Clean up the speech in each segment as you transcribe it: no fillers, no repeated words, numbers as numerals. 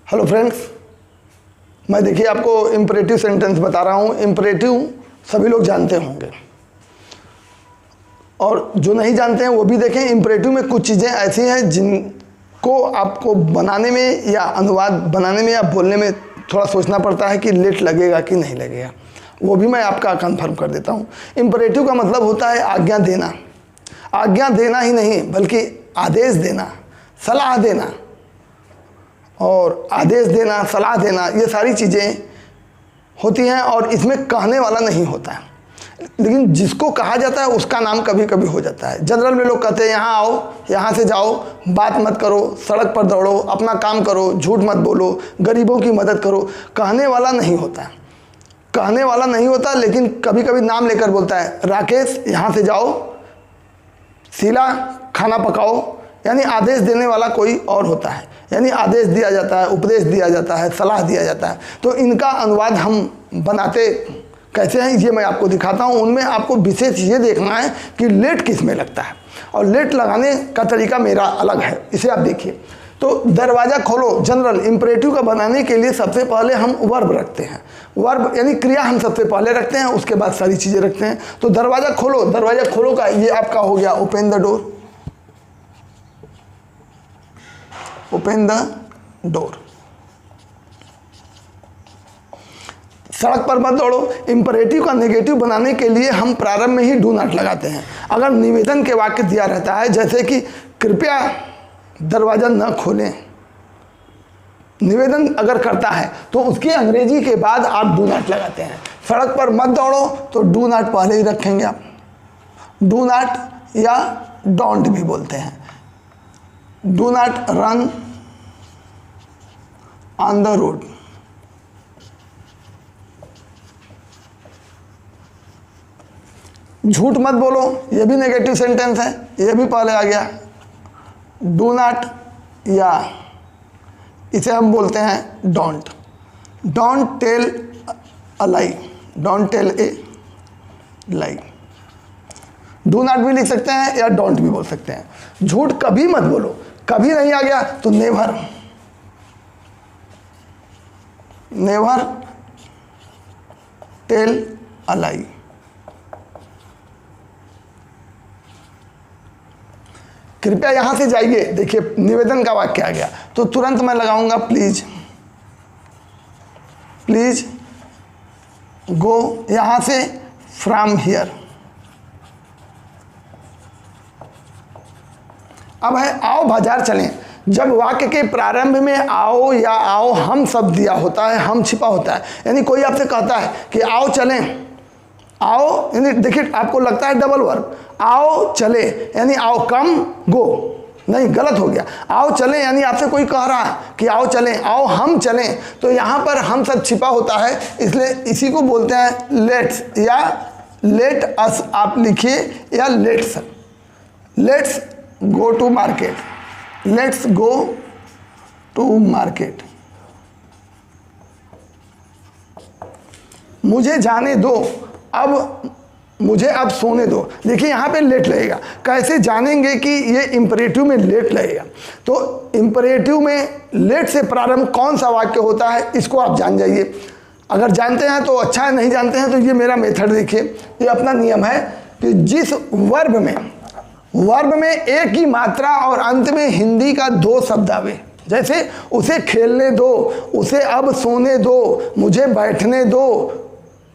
Hello friends, मैं देखिए आपको इम्परेटिव सेंटेंस बता रहा हूँ। इम्परेटिव सभी लोग जानते होंगे और जो नहीं जानते हैं वो भी देखें। इम्परेटिव में कुछ चीज़ें ऐसी हैं जिनको आपको बनाने में या अनुवाद बनाने में या बोलने में थोड़ा सोचना पड़ता है कि लेट लगेगा कि नहीं लगेगा। वो भी मैं आपका कंफर्म कर देता हूँ। इम्परेटिव का मतलब होता है आज्ञा देना। आज्ञा देना ही नहीं बल्कि आदेश देना, सलाह देना। और आदेश देना, सलाह देना, ये सारी चीज़ें होती हैं और इसमें कहने वाला नहीं होता है, लेकिन जिसको कहा जाता है उसका नाम कभी कभी हो जाता है। जनरल में लोग कहते हैं यहाँ आओ, यहाँ से जाओ, बात मत करो, सड़क पर दौड़ो, अपना काम करो, झूठ मत बोलो, गरीबों की मदद करो। कहने वाला नहीं होता है, कहने वाला नहीं होता, लेकिन कभी कभी नाम लेकर बोलता है, राकेश यहाँ से जाओ, शीला खाना पकाओ। यानी आदेश देने वाला कोई और होता है, यानी आदेश दिया जाता है, उपदेश दिया जाता है, सलाह दिया जाता है। तो इनका अनुवाद हम बनाते कैसे हैं ये मैं आपको दिखाता हूँ। उनमें आपको विशेष ये देखना है कि लेट किस में लगता है, और लेट लगाने का तरीका मेरा अलग है, इसे आप देखिए। तो दरवाज़ा खोलो, जनरल इम्परेटिव का बनाने के लिए सबसे पहले हम वर्ब रखते हैं। वर्ब यानी क्रिया हम सबसे पहले रखते हैं, उसके बाद सारी चीज़ें रखते हैं। तो दरवाज़ा खोलो, दरवाज़ा खोलो का ये आपका हो गया open the door. Open the door. सड़क पर मत दौड़ो, इंपरेटिव का नेगेटिव बनाने के लिए हम प्रारंभ में ही डू नॉट लगाते हैं। अगर निवेदन के वाक्य दिया रहता है, जैसे कि कृपया दरवाज़ा न खोलें, निवेदन अगर करता है तो उसकी अंग्रेजी के बाद आप डू नॉट लगाते हैं। सड़क पर मत दौड़ो तो डू नॉट पहले ही रखेंगे आप। डू नॉट या डोंट भी बोलते हैं। Do not run on the road. झूठ मत बोलो, ये भी नेगेटिव सेंटेंस है, ये भी पहले आ गया। डू नॉट या इसे हम बोलते हैं don't. Don't tell a lie, don't tell a lie. Do not भी लिख सकते हैं या डोंट भी बोल सकते हैं। झूठ कभी मत बोलो, कभी नहीं आ गया तो नेवर। नेवर टेल अ लाई। कृपया यहां से जाइए, देखिए निवेदन का वाक्य आ गया तो तुरंत मैं लगाऊंगा प्लीज। प्लीज गो, यहां से फ्रॉम हियर। अब है आओ बाजार चलें। जब वाक्य के प्रारंभ में आओ या आओ हम शब्द दिया होता है, हम छिपा होता है, यानी कोई आपसे कहता है कि आओ चलें, आओ यानी देखिए आपको लगता है डबल वर्ब, आओ चले यानी आओ कम गो, नहीं गलत हो गया। आओ चलें यानी आपसे कोई कह रहा है कि आओ चलें, आओ हम चलें, तो यहाँ पर हम सब छिपा होता है, इसलिए इसी को बोलते हैं लेट्स या लेट अस आप लिखिए, या let's. Let's go to market, let's go to market. मुझे जाने दो, अब मुझे अब सोने दो। देखिए यहाँ पे लेट लगेगा। कैसे जानेंगे कि ये इम्परेटिव में लेट लगेगा? तो इम्परेटिव में लेट से प्रारंभ कौन सा वाक्य होता है इसको आप जान जाइए। अगर जानते हैं तो अच्छा है, नहीं जानते हैं तो ये मेरा मेथड देखिए। ये अपना नियम है कि जिस वर्ब में एक ही मात्रा और अंत में हिंदी का दो शब्द आवे, जैसे उसे खेलने दो, उसे अब सोने दो, मुझे बैठने दो,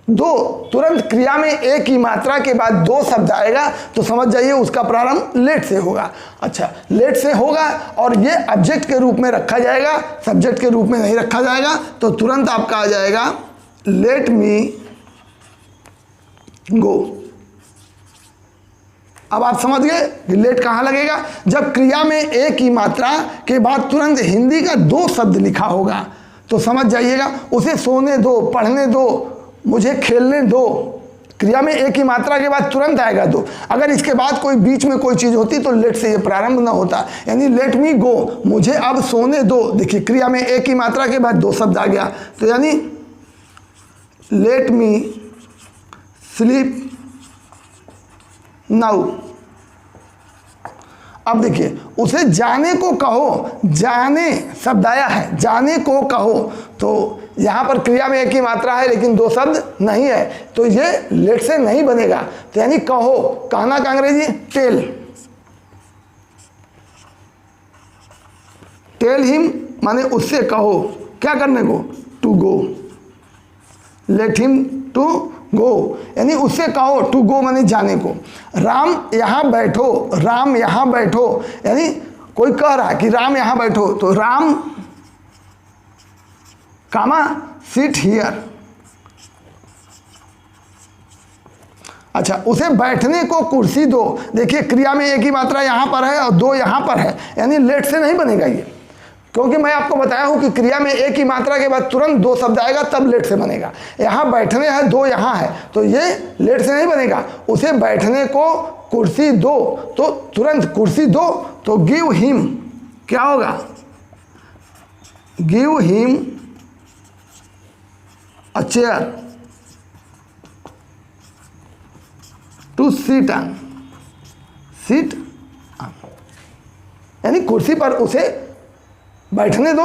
दो तुरंत क्रिया में एक ही मात्रा के बाद दो शब्द आएगा तो समझ जाइए उसका प्रारंभ लेट से होगा। अच्छा, लेट से होगा और ये ऑब्जेक्ट के रूप में रखा जाएगा, सब्जेक्ट के रूप में नहीं रखा जाएगा, तो तुरंत आपका आ जाएगा लेट मी गो। अब आप समझ गए कि लेट कहाँ लगेगा? जब क्रिया में एक ही मात्रा के बाद तुरंत हिंदी का दो शब्द लिखा होगा तो समझ जाइएगा उसे सोने दो, पढ़ने दो, मुझे खेलने दो। क्रिया में एक ही मात्रा के बाद तुरंत आएगा दो। अगर इसके बाद कोई बीच में कोई चीज़ होती तो लेट से ये प्रारंभ ना होता। यानी लेट मी गो, मुझे अब सोने दो। देखिए क्रिया में एक ही मात्रा के बाद दो शब्द आ गया, तो यानी लेट मी स्लीप नाउ। अब देखिए, उसे जाने को कहो, जाने शब्द आया है, जाने को कहो, तो यहाँ पर क्रिया में एक ही मात्रा है लेकिन दो शब्द नहीं है, तो ये लेट से नहीं बनेगा। तो यानी कहो, कहना का अंग्रेजी टेल, टेल हिम माने उससे कहो, क्या करने को, to go, let him to go, यानी उससे कहो, टू गो माने जाने को। राम यहाँ बैठो, राम यहाँ बैठो, यानी कोई कह रहा है कि राम यहाँ बैठो, तो राम कामा सिट हियर। अच्छा, उसे बैठने को कुर्सी दो, देखिए क्रिया में एक ही मात्रा यहाँ पर है और दो यहाँ पर है, यानी लेट से नहीं बनेगा ये, क्योंकि मैं आपको बताया हूं कि क्रिया में एक ही मात्रा के बाद तुरंत दो शब्द आएगा तब लेट से बनेगा। यहाँ बैठने हैं, दो यहाँ है, तो ये लेट से नहीं बनेगा। उसे बैठने को कुर्सी दो, तो तुरंत कुर्सी दो, तो गिव हिम क्या होगा, give him a chair to seat on, seat on, यानी कुर्सी पर उसे बैठने दो,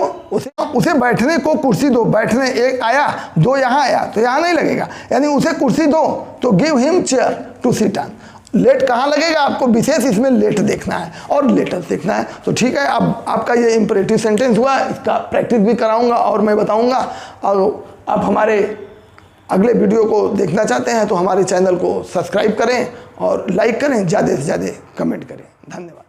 उसे बैठने को कुर्सी दो, बैठने एक आया, दो यहाँ आया, तो यहाँ नहीं लगेगा, यानी उसे कुर्सी दो, तो give him chair to sit on. Let कहाँ लगेगा, आपको विशेष इसमें लेट देखना है और लेटर देखना है। तो ठीक है, अब आपका ये इंपरेटिव सेंटेंस हुआ, इसका प्रैक्टिस भी कराऊंगा और मैं बताऊंगा। और आप हमारे अगले वीडियो को देखना चाहते हैं तो हमारे चैनल को सब्सक्राइब करें और लाइक करें, ज़्यादा से ज़्यादा कमेंट करें। धन्यवाद।